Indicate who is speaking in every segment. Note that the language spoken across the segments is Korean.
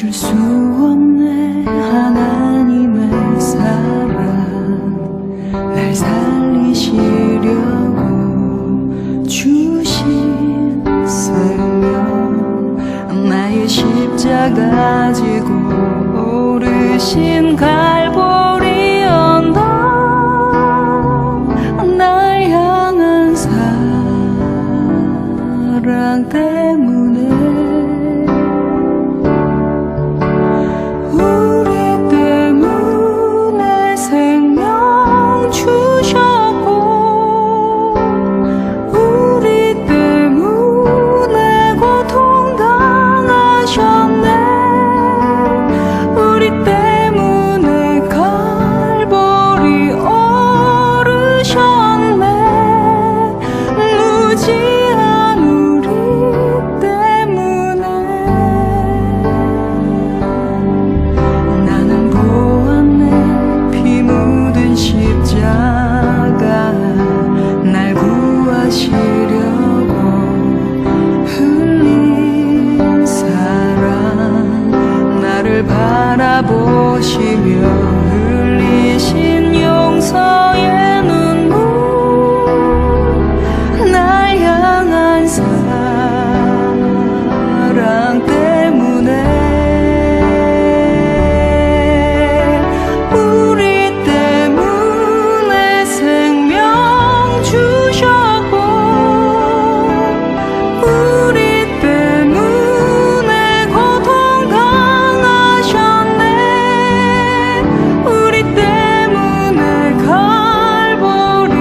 Speaker 1: 멈출 수 없네. 하나님의 사랑 날 살리시려고 주신 생명, 나의 십자가 지고 오르신 갈보리 언덕, 날 향한 사랑 때문에 바라보시며 흘리신 용서의 눈물, 날 향한 사랑 때문에 우리 때문에 생명 주셨고, 우리 때문에 고통 당하셨네. 우리 때문에 갈보리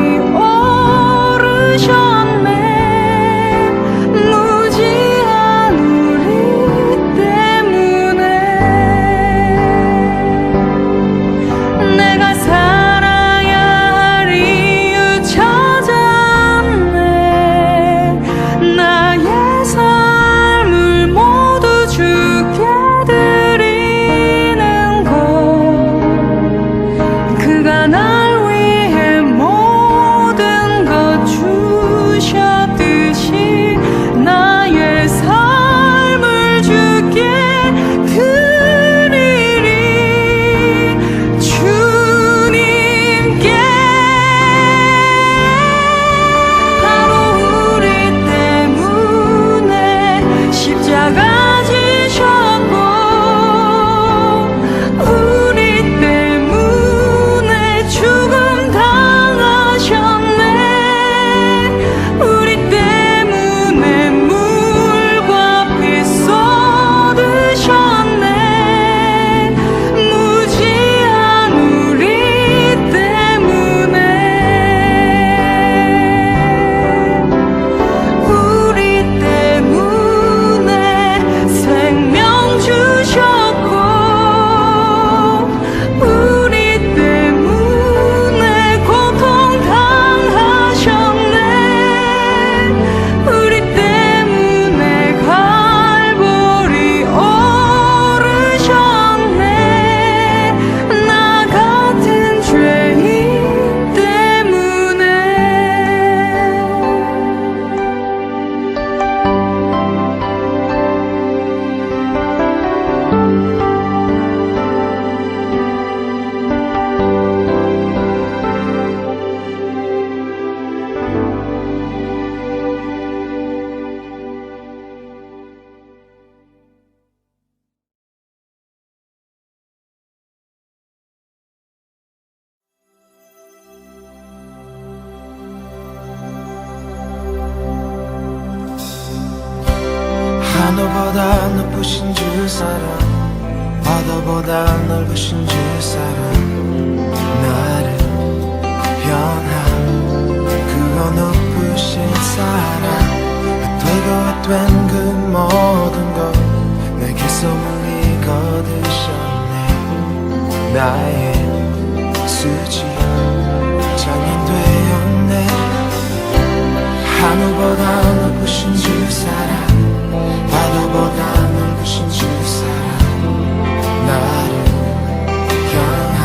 Speaker 1: 오르셨네. 무지한 우리 때문에 내가 살아야 할 이유 찾았네. 나의 삶을 모두 주께 드리는 것, 그가 날 위해 모든 것 주셨듯이 나의 삶을 주께 드리리. 주님께 바로 우리 때문에 십자가 지셨고, 우리 때문에 죽음 당하셨네. 우리 때문에 물과 피 쏟으셨네. 무지한 우리 때문에, 우리 때문에 생명 주셨고, 우리 때문에 고통 당하셨네. 우리 때문에 갈보리 오르셨네. 나 같은 죄인 때문에.
Speaker 2: 하늘보다 높으신 주 사랑, 바다보다 넓으신 주 사랑, 나를 변한 그거 높으신 사랑, 되고 된 그 모든 것 내게서 물리 거두셨네. 나의 수지 장인 되었네. 하늘보다 높으신 주 사랑, 바다보다 넓으신 주 사랑, 나를 향한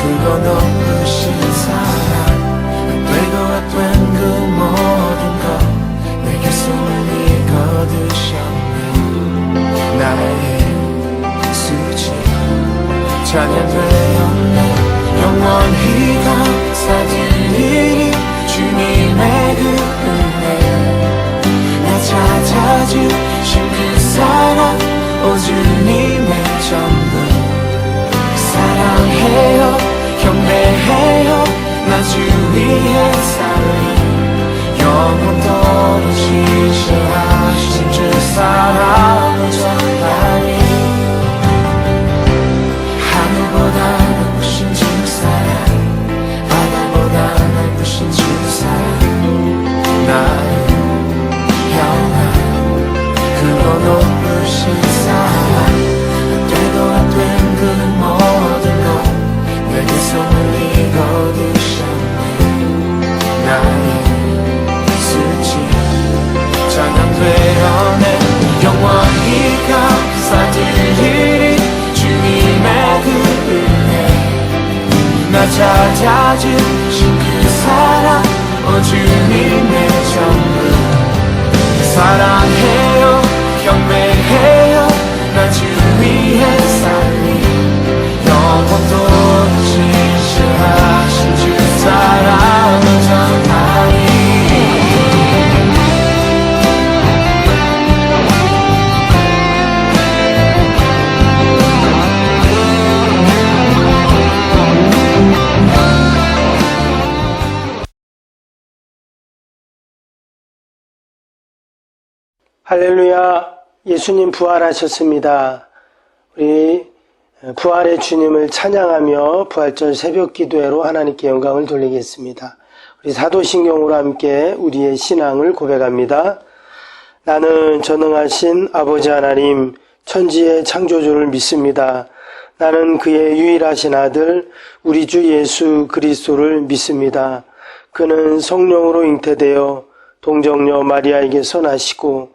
Speaker 2: 그거 높으신 사랑, 영원토록 지시하신 주 사랑을 전하니 하늘보다 높으신 주 사랑 바다보다 넓으신 주 사랑 나의 영원 크고 높으신 사랑 되도 안 된 그 모든 것 내게 손을 이거두셨네 나의 수치 찬양되어내 영원히 감사드리리 주님의 그 은혜 나 찾아주신 그 사랑 오 주님의 전부 사랑해요 경배해요 나 주 위에 살리 영원토록 진실하신 주 사랑을 전하니
Speaker 3: 할렐루야, 예수님 부활하셨습니다. 우리 부활의 주님을 찬양하며 부활절 새벽 기도회로 하나님께 영광을 돌리겠습니다. 우리 사도신경으로 함께 우리의 신앙을 고백합니다. 나는 전능하신 아버지 하나님, 천지의 창조주를 믿습니다. 나는 그의 유일하신 아들, 우리 주 예수 그리스도를 믿습니다. 그는 성령으로 잉태되어 동정녀 마리아에게서 나시고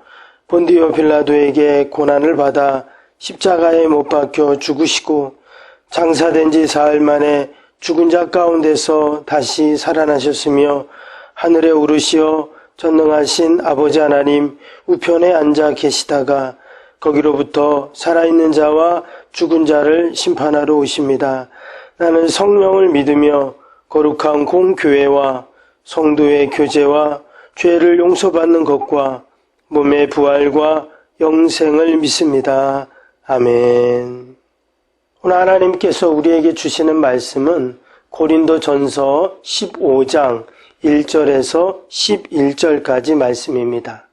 Speaker 3: 본디오 빌라도에게 고난을 받아 십자가에 못 박혀 죽으시고 장사된 지 사흘 만에 죽은 자 가운데서 다시 살아나셨으며 하늘에 오르시어 전능하신 아버지 하나님 우편에 앉아 계시다가 거기로부터 살아있는 자와 죽은 자를 심판하러 오십니다. 나는 성령을 믿으며 거룩한 공교회와 성도의 교제와 죄를 용서받는 것과 몸의 부활과 영생을 믿습니다. 아멘. 오늘 하나님께서 우리에게 주시는 말씀은 고린도전서 15장 1절에서 11절까지 말씀입니다.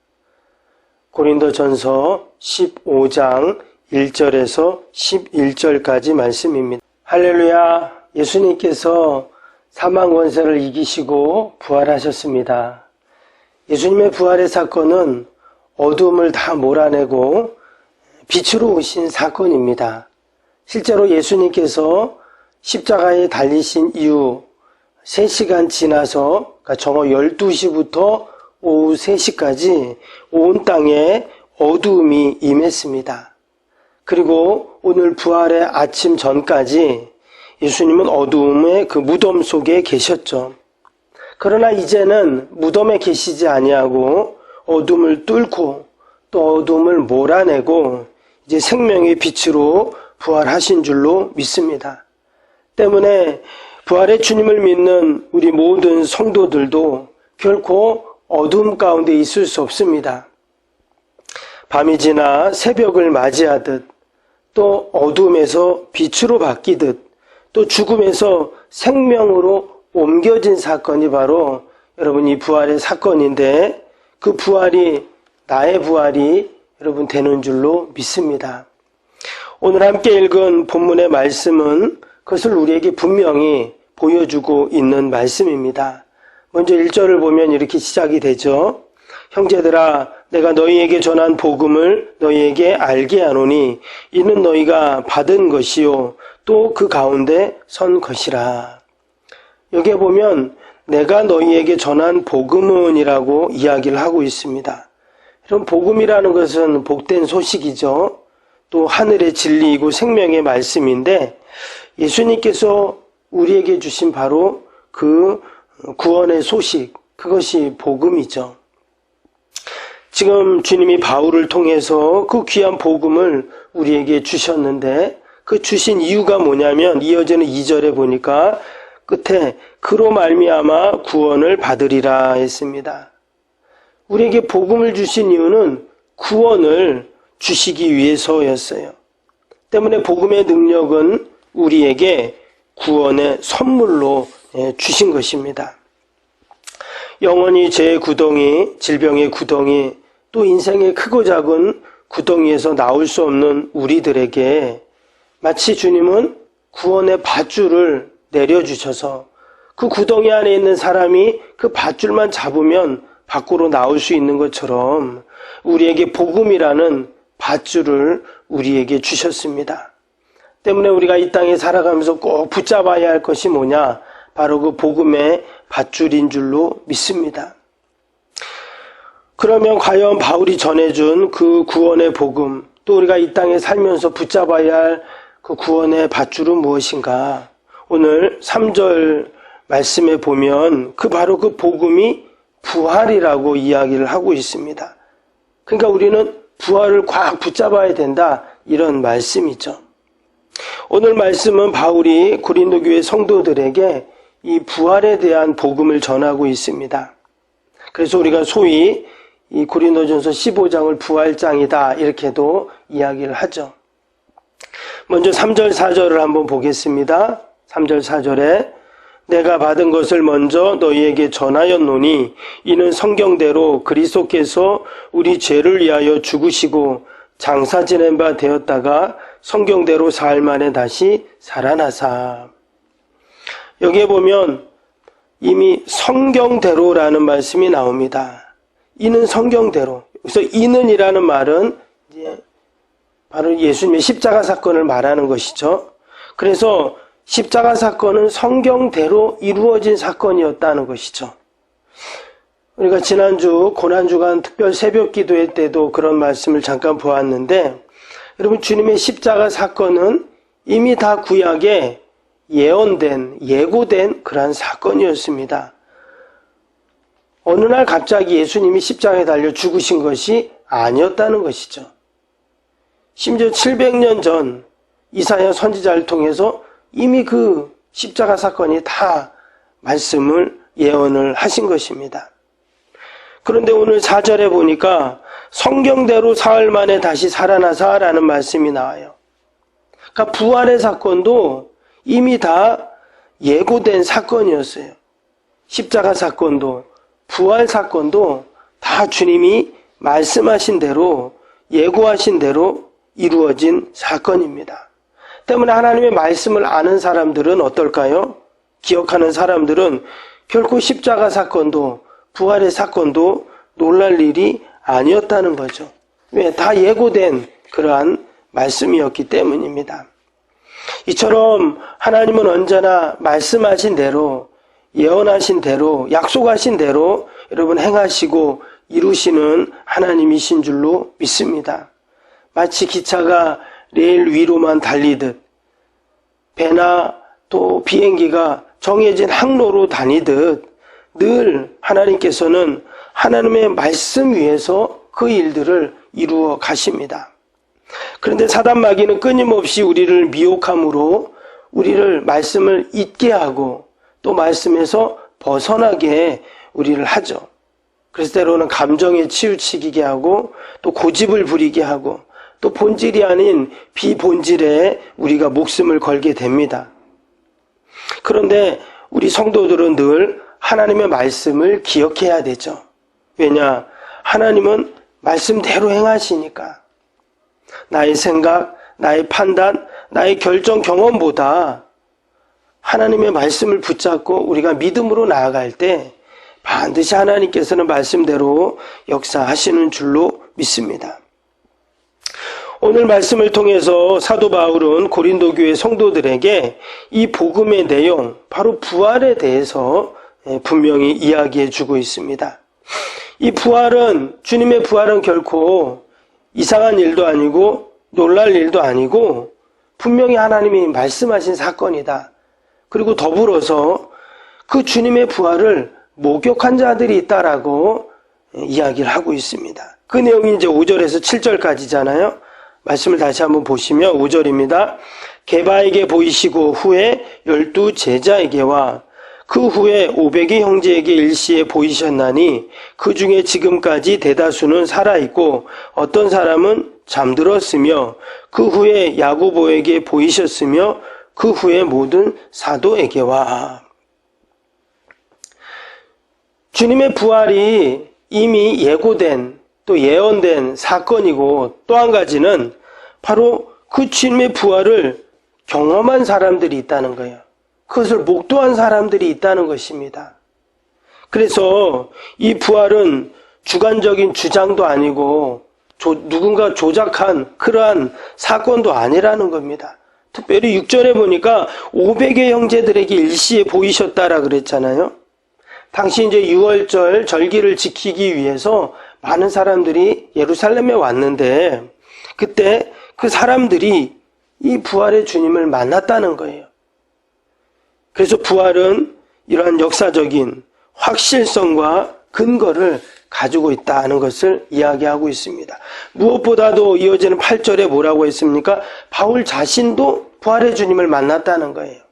Speaker 3: 고린도전서 15장 1절에서 11절까지 말씀입니다. 할렐루야, 예수님께서 사망 권세를 이기시고 부활하셨습니다. 예수님의 부활의 사건은 어둠을 다 몰아내고 빛으로 오신 사건입니다. 실제로 예수님께서 십자가에 달리신 이후 3시간 지나서 그러니까 정오 12시부터 오후 3시까지 온 땅에 어두움이 임했습니다. 그리고 오늘 부활의 아침 전까지 예수님은 어두움의 그 무덤 속에 계셨죠. 그러나 이제는 무덤에 계시지 아니하고 어둠을 뚫고 또 어둠을 몰아내고 이제 생명의 빛으로 부활하신 줄로 믿습니다. 때문에 부활의 주님을 믿는 우리 모든 성도들도 결코 어둠 가운데 있을 수 없습니다. 밤이 지나 새벽을 맞이하듯 또 어둠에서 빛으로 바뀌듯 또 죽음에서 생명으로 옮겨진 사건이 바로 여러분 이 부활의 사건인데 그 부활이 나의 부활이 여러분 되는 줄로 믿습니다. 오늘 함께 읽은 본문의 말씀은 그것을 우리에게 분명히 보여주고 있는 말씀입니다. 먼저 1절을 보면 이렇게 시작이 되죠. 형제들아 내가 너희에게 전한 복음을 너희에게 알게 하노니 이는 너희가 받은 것이요 또 그 가운데 선 것이라. 여기에 보면 내가 너희에게 전한 복음은 이라고 이야기를 하고 있습니다. 이런 복음이라는 것은 복된 소식이죠. 또 하늘의 진리이고 생명의 말씀인데 예수님께서 우리에게 주신 바로 그 구원의 소식, 그것이 복음이죠. 지금 주님이 바울을 통해서 그 귀한 복음을 우리에게 주셨는데 그 주신 이유가 뭐냐면 이어지는 2절에 보니까 끝에 그로 말미암아 구원을 받으리라 했습니다. 우리에게 복음을 주신 이유는 구원을 주시기 위해서였어요. 때문에 복음의 능력은 우리에게 구원의 선물로 주신 것입니다. 영원히 죄의 구덩이, 질병의 구덩이, 또 인생의 크고 작은 구덩이에서 나올 수 없는 우리들에게 마치 주님은 구원의 밧줄을 내려주셔서 그 구덩이 안에 있는 사람이 그 밧줄만 잡으면 밖으로 나올 수 있는 것처럼 우리에게 복음이라는 밧줄을 우리에게 주셨습니다. 때문에 우리가 이 땅에 살아가면서 꼭 붙잡아야 할 것이 뭐냐? 바로 그 복음의 밧줄인 줄로 믿습니다. 그러면 과연 바울이 전해준 그 구원의 복음, 또 우리가 이 땅에 살면서 붙잡아야 할 그 구원의 밧줄은 무엇인가? 오늘 3절 말씀에 보면 바로 그 복음이 부활이라고 이야기를 하고 있습니다. 그러니까 우리는 부활을 꽉 붙잡아야 된다, 이런 말씀이죠. 오늘 말씀은 바울이 고린도 교회 성도들에게 이 부활에 대한 복음을 전하고 있습니다. 그래서 우리가 소위 이 고린도전서 15장을 부활장이다, 이렇게도 이야기를 하죠. 먼저 3절 4절을 한번 보겠습니다. 3절 4절에 내가 받은 것을 먼저 너희에게 전하였노니 이는 성경대로 그리스도께서 우리 죄를 위하여 죽으시고 장사 지낸 바 되었다가 성경대로 사흘 만에 다시 살아나사. 여기에 보면 이미 성경대로라는 말씀이 나옵니다. 이는 성경대로. 그래서 이는이라는 말은 이제 바로 예수님의 십자가 사건을 말하는 것이죠. 그래서 십자가 사건은 성경대로 이루어진 사건이었다는 것이죠. 우리가 지난주 고난주간 특별 새벽 기도회 때도 그런 말씀을 잠깐 보았는데, 여러분, 주님의 십자가 사건은 이미 다 구약에 예언된, 예고된 그러한 사건이었습니다. 어느 날 갑자기 예수님이 십자가에 달려 죽으신 것이 아니었다는 것이죠. 심지어 700년 전 이사야 선지자를 통해서 이미 그 십자가 사건이 다 말씀을 예언을 하신 것입니다. 그런데 오늘 4절에 보니까 성경대로 사흘 만에 다시 살아나사라는 말씀이 나와요. 그러니까 부활의 사건도 이미 다 예고된 사건이었어요. 십자가 사건도 부활 사건도 다 주님이 말씀하신 대로, 예고하신 대로 이루어진 사건입니다. 때문에 하나님의 말씀을 아는 사람들은 어떨까요? 기억하는 사람들은 결코 십자가 사건도 부활의 사건도 놀랄 일이 아니었다는 거죠. 왜? 다 예고된 그러한 말씀이었기 때문입니다. 이처럼 하나님은 언제나 말씀하신 대로, 예언하신 대로, 약속하신 대로 여러분 행하시고 이루시는 하나님이신 줄로 믿습니다. 마치 기차가 레일 위로만 달리듯, 배나 또 비행기가 정해진 항로로 다니듯 늘 하나님께서는 하나님의 말씀 위에서 그 일들을 이루어 가십니다. 그런데 사단 마귀는 끊임없이 우리를 미혹함으로 우리를 말씀을 잊게 하고 또 말씀에서 벗어나게 우리를 하죠. 그래서 때로는 감정에 치우치게 하고 또 고집을 부리게 하고 또 본질이 아닌 비본질에 우리가 목숨을 걸게 됩니다. 그런데 우리 성도들은 늘 하나님의 말씀을 기억해야 되죠. 왜냐? 하나님은 말씀대로 행하시니까. 나의 생각, 나의 판단, 나의 결정 경험보다 하나님의 말씀을 붙잡고 우리가 믿음으로 나아갈 때 반드시 하나님께서는 말씀대로 역사하시는 줄로 믿습니다. 오늘 말씀을 통해서 사도 바울은 고린도 교회 성도들에게 이 복음의 내용, 바로 부활에 대해서 분명히 이야기해 주고 있습니다. 이 부활은, 주님의 부활은 결코 이상한 일도 아니고 놀랄 일도 아니고 분명히 하나님이 말씀하신 사건이다. 그리고 더불어서 그 주님의 부활을 목격한 자들이 있다라고 이야기를 하고 있습니다. 그 내용이 이제 5절에서 7절까지잖아요. 말씀을 다시 한번 보시면 5절입니다. 게바에게 보이시고 후에 12 제자에게와 그 후에 500의 형제에게 일시에 보이셨나니 그 중에 지금까지 대다수는 살아있고 어떤 사람은 잠들었으며 그 후에 야고보에게 보이셨으며 그 후에 모든 사도에게와. 주님의 부활이 이미 예고된 또 예언된 사건이고, 또 한 가지는 바로 그 주님의 부활을 경험한 사람들이 있다는 거예요. 그것을 목도한 사람들이 있다는 것입니다. 그래서 이 부활은 주관적인 주장도 아니고 누군가 조작한 그러한 사건도 아니라는 겁니다. 특별히 6절에 보니까 500의 형제들에게 일시에 보이셨다라 그랬잖아요. 당시 이제 6월절 절기를 지키기 위해서 많은 사람들이 예루살렘에 왔는데, 그때 그 사람들이 이 부활의 주님을 만났다는 거예요. 그래서 부활은 이러한 역사적인 확실성과 근거를 가지고 있다는 것을 이야기하고 있습니다. 무엇보다도 이어지는 8절에 뭐라고 했습니까? 바울 자신도 부활의 주님을 만났다는 거예요.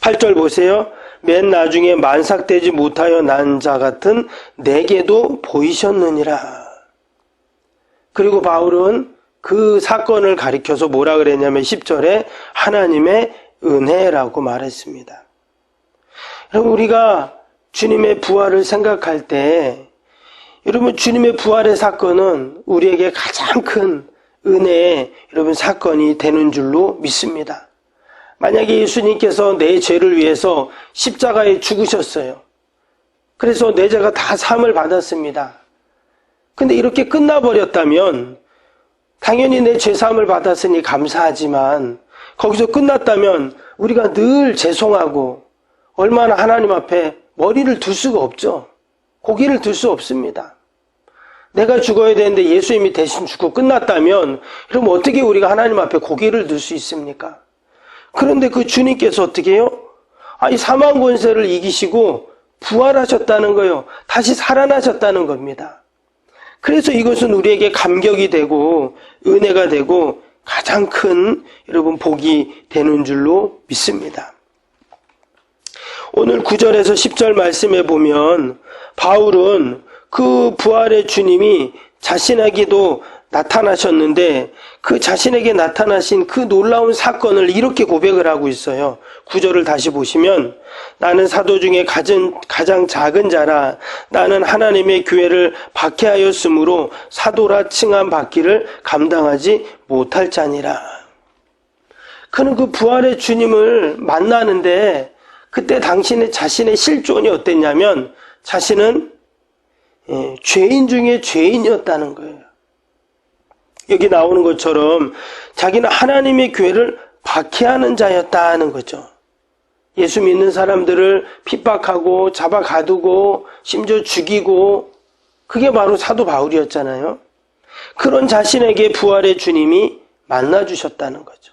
Speaker 3: 8절 보세요. 맨 나중에 만삭되지 못하여 난 자 같은 내게도 보이셨느니라. 그리고 바울은 그 사건을 가리켜서 뭐라 그랬냐면 10절에 하나님의 은혜라고 말했습니다. 여러분, 우리가 주님의 부활을 생각할 때, 여러분, 주님의 부활의 사건은 우리에게 가장 큰 은혜의 여러분 사건이 되는 줄로 믿습니다. 만약에 예수님께서 내 죄를 위해서 십자가에 죽으셨어요. 그래서 내 죄가 다 사함을 받았습니다. 근데 이렇게 끝나버렸다면 당연히 내 죄 사함을 받았으니 감사하지만, 거기서 끝났다면 우리가 늘 죄송하고 얼마나 하나님 앞에 머리를 둘 수가 없죠. 고개를 들 수 없습니다. 내가 죽어야 되는데 예수님이 대신 죽고 끝났다면, 그럼 어떻게 우리가 하나님 앞에 고개를 들 수 있습니까? 그런데 그 주님께서 어떻게 해요? 이 사망 권세를 이기시고 부활하셨다는 거예요. 다시 살아나셨다는 겁니다. 그래서 이것은 우리에게 감격이 되고 은혜가 되고 가장 큰 여러분 복이 되는 줄로 믿습니다. 오늘 9절에서 10절 말씀에 보면 바울은 그 부활의 주님이 자신에게도 나타나셨는데, 그 자신에게 나타나신 그 놀라운 사건을 이렇게 고백을 하고 있어요. 9절을 다시 보시면, 나는 사도 중에 가장 작은 자라. 나는 하나님의 교회를 박해하였으므로 사도라 칭함 받기를 감당하지 못할 자니라. 그는 그 부활의 주님을 만나는데, 그때 당신의 자신의 실존이 어땠냐면 자신은 죄인 중에 죄인이었다는 거예요. 여기 나오는 것처럼 자기는 하나님의 교회를 박해하는 자였다는 거죠. 예수 믿는 사람들을 핍박하고 잡아 가두고 심지어 죽이고, 그게 바로 사도 바울이었잖아요. 그런 자신에게 부활의 주님이 만나주셨다는 거죠.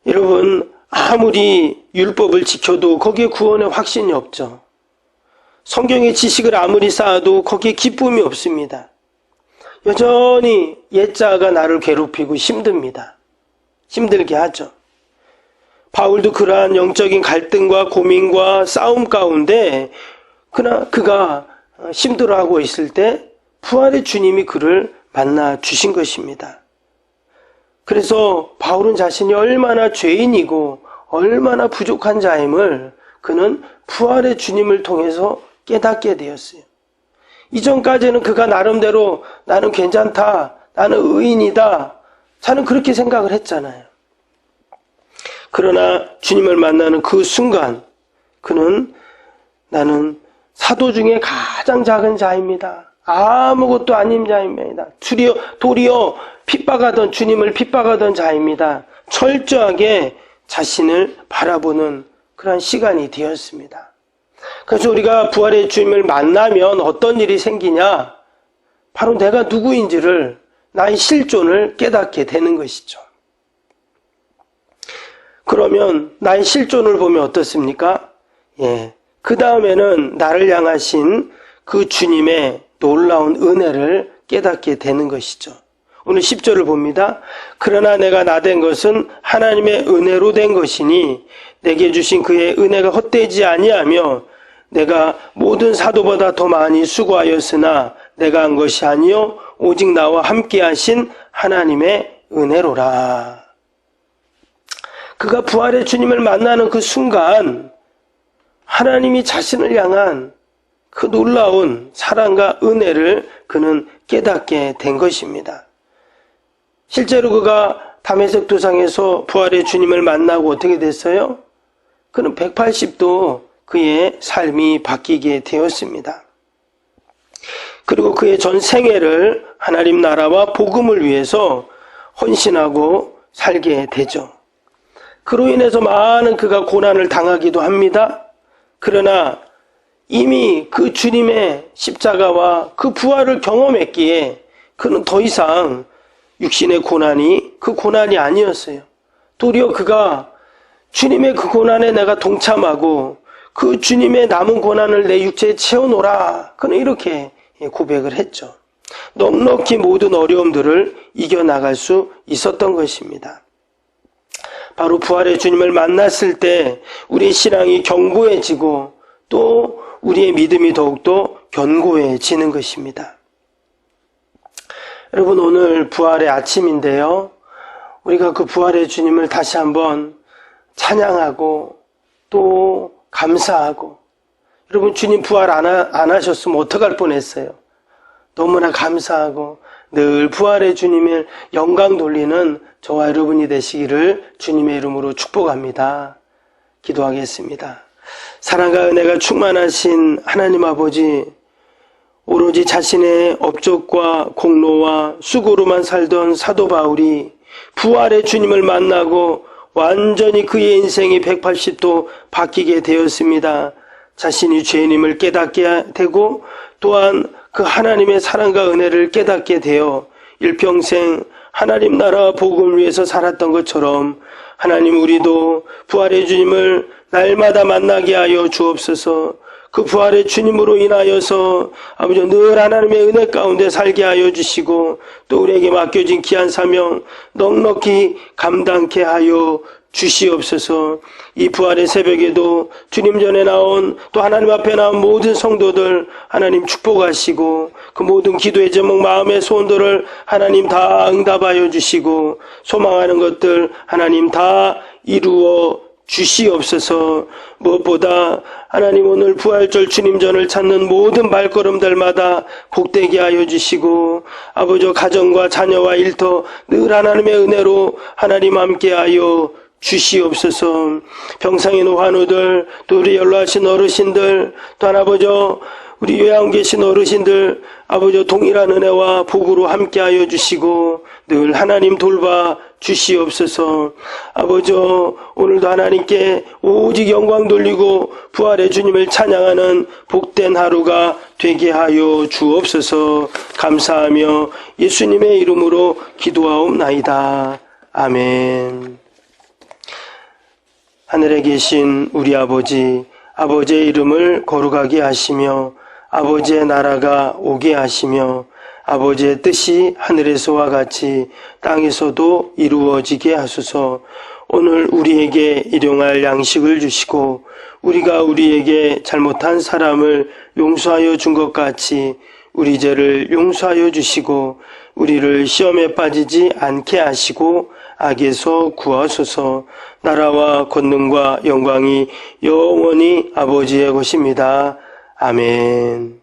Speaker 3: 여러분, 아무리 율법을 지켜도 거기에 구원의 확신이 없죠. 성경의 지식을 아무리 쌓아도 거기에 기쁨이 없습니다. 여전히 옛자가 나를 괴롭히고 힘듭니다. 힘들게 하죠. 바울도 그러한 영적인 갈등과 고민과 싸움 가운데 그가 힘들어하고 있을 때 부활의 주님이 그를 만나 주신 것입니다. 그래서 바울은 자신이 얼마나 죄인이고 얼마나 부족한 자임을 그는 부활의 주님을 통해서 깨닫게 되었어요. 이전까지는 그가 나름대로 나는 괜찮다, 나는 의인이다, 저는 그렇게 생각을 했잖아요. 그러나 주님을 만나는 그 순간 그는 나는 사도 중에 가장 작은 자입니다. 아무것도 아닌 자입니다. 도리어 핍박하던 주님을 핍박하던 자입니다. 철저하게 자신을 바라보는 그런 시간이 되었습니다. 그래서 우리가 부활의 주님을 만나면 어떤 일이 생기냐? 바로 내가 누구인지를, 나의 실존을 깨닫게 되는 것이죠. 그러면 나의 실존을 보면 어떻습니까? 그 다음에는 나를 향하신 그 주님의 놀라운 은혜를 깨닫게 되는 것이죠. 오늘 10절을 봅니다. 그러나 내가 나된 것은 하나님의 은혜로 된 것이니 내게 주신 그의 은혜가 헛되지 아니하며 내가 모든 사도보다 더 많이 수고하였으나 내가 한 것이 아니요 오직 나와 함께 하신 하나님의 은혜로라. 그가 부활의 주님을 만나는 그 순간 하나님이 자신을 향한 그 놀라운 사랑과 은혜를 그는 깨닫게 된 것입니다. 실제로 그가 다메섹 도상에서 부활의 주님을 만나고 어떻게 됐어요? 그는 180도 그의 삶이 바뀌게 되었습니다. 그리고 그의 전 생애를 하나님 나라와 복음을 위해서 헌신하고 살게 되죠. 그로 인해서 많은 그가 고난을 당하기도 합니다. 그러나 이미 그 주님의 십자가와 그 부활을 경험했기에 그는 더 이상 육신의 고난이 그 고난이 아니었어요. 도리어 그가 주님의 그 고난에 내가 동참하고 그 주님의 남은 고난을 내 육체에 채워놓으라. 그는 이렇게 고백을 했죠. 넉넉히 모든 어려움들을 이겨나갈 수 있었던 것입니다. 바로 부활의 주님을 만났을 때 우리의 신앙이 견고해지고 또 우리의 믿음이 더욱더 견고해지는 것입니다. 여러분, 오늘 부활의 아침인데요. 우리가 그 부활의 주님을 다시 한번 찬양하고 또 감사하고, 여러분 주님 부활 안 하셨으면 어떡할 뻔했어요. 너무나 감사하고 늘 부활의 주님을 영광 돌리는 저와 여러분이 되시기를 주님의 이름으로 축복합니다. 기도하겠습니다. 사랑과 은혜가 충만하신 하나님 아버지, 오로지 자신의 업적과 공로와 수고로만 살던 사도 바울이 부활의 주님을 만나고 완전히 그의 인생이 180도 바뀌게 되었습니다. 자신이 죄인임을 깨닫게 되고 또한 그 하나님의 사랑과 은혜를 깨닫게 되어 일평생 하나님 나라 복음을 위해서 살았던 것처럼 하나님, 우리도 부활의 주님을 날마다 만나게 하여 주옵소서. 그 부활의 주님으로 인하여서 아버지 늘 하나님의 은혜 가운데 살게 하여 주시고 또 우리에게 맡겨진 귀한 사명 넉넉히 감당케 하여 주시옵소서. 이 부활의 새벽에도 주님 전에 나온 또 하나님 앞에 나온 모든 성도들 하나님 축복하시고 그 모든 기도의 제목 마음의 소원들을 하나님 다 응답하여 주시고 소망하는 것들 하나님 다 이루어 주시옵소서. 무엇보다 하나님 오늘 부활절 주님전을 찾는 모든 발걸음들마다 복되게 하여 주시고 아버지 가정과 자녀와 일터 늘 하나님의 은혜로 하나님 함께하여 주시옵소서. 병상의 노환우들 또 우리 연로하신 어르신들 또 아버지 우리 요양 계신 어르신들 아버지 동일한 은혜와 복으로 함께하여 주시고 늘 하나님 돌봐 주시옵소서. 아버지 오늘도 하나님께 오직 영광 돌리고 부활의 주님을 찬양하는 복된 하루가 되게 하여 주옵소서. 감사하며 예수님의 이름으로 기도하옵나이다. 아멘. 하늘에 계신 우리 아버지, 아버지의 이름을 거룩하게 하시며 아버지의 나라가 오게 하시며 아버지의 뜻이 하늘에서와 같이 땅에서도 이루어지게 하소서. 오늘 우리에게 일용할 양식을 주시고 우리가 우리에게 잘못한 사람을 용서하여 준 것 같이 우리 죄를 용서하여 주시고 우리를 시험에 빠지지 않게 하시고 악에서 구하소서. 나라와 권능과 영광이 영원히 아버지의 것입니다. 아멘.